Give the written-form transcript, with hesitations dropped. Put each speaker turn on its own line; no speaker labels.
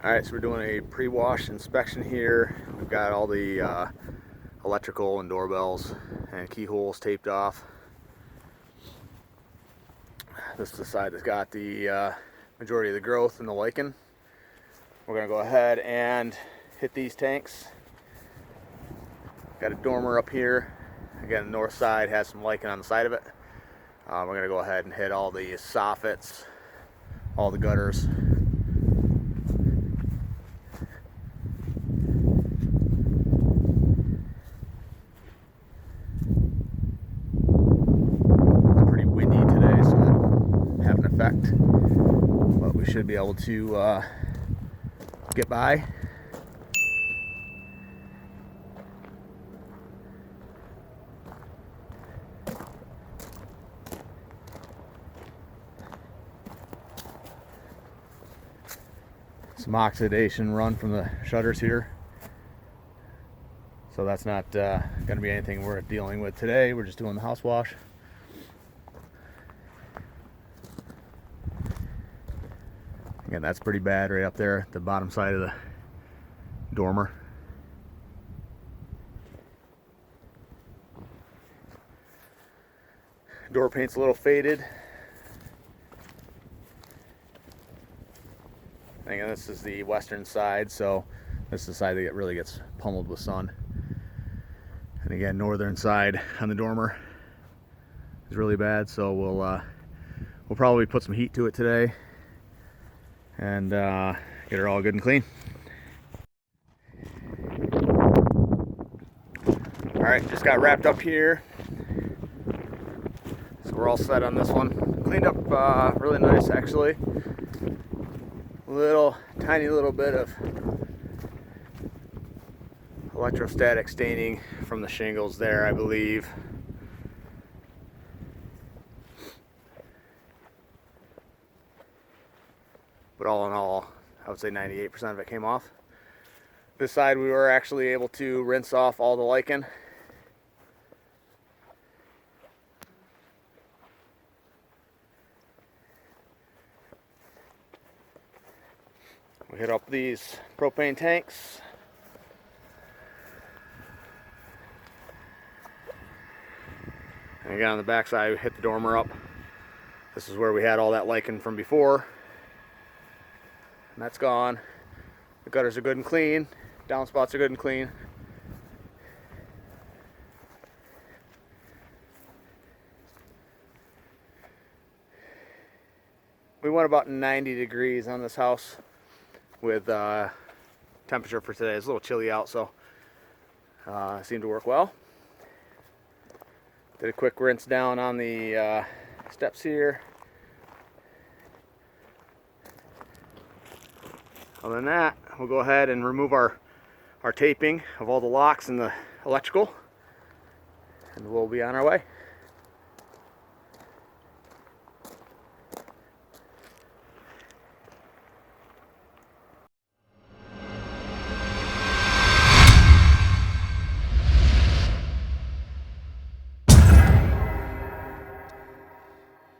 Alright, so we're doing a pre-wash inspection here. We've got all the electrical and doorbells and keyholes taped off. This is the side that's got the majority of the growth and the lichen. We're going to go ahead and hit these tanks. Got a dormer up here. Again, the north side has some lichen on the side of it. We're going to go ahead and hit all the soffits, all the gutters. Effect, but we should be able to get by. Some oxidation run from the shutters here, so that's not going to be anything we're dealing with today. We're just doing the house wash. Again, that's pretty bad right up there at the bottom side of the dormer. Door paint's a little faded. Again, this is the western side, so this is the side that really gets pummeled with sun. And again, northern side on the dormer is really bad, so we'll probably put some heat to it today and get her all good and clean. Alright, just got wrapped up here, so we're all set on this one. Cleaned up really nice actually. Tiny little bit of electrostatic staining from the shingles there, I believe. But all in all, I would say 98% of it came off. This side we were actually able to rinse off all the lichen. We hit up these propane tanks. And again, on the back side, we hit the dormer up. This is where we had all that lichen from before. And that's gone. The gutters are good and clean. Downspouts are good and clean. We went about 90 degrees on this house with temperature for today. It's a little chilly out, so seemed to work well. Did a quick rinse down on the steps here. Other than that, we'll go ahead and remove our taping of all the locks and the electrical, and we'll be on our way.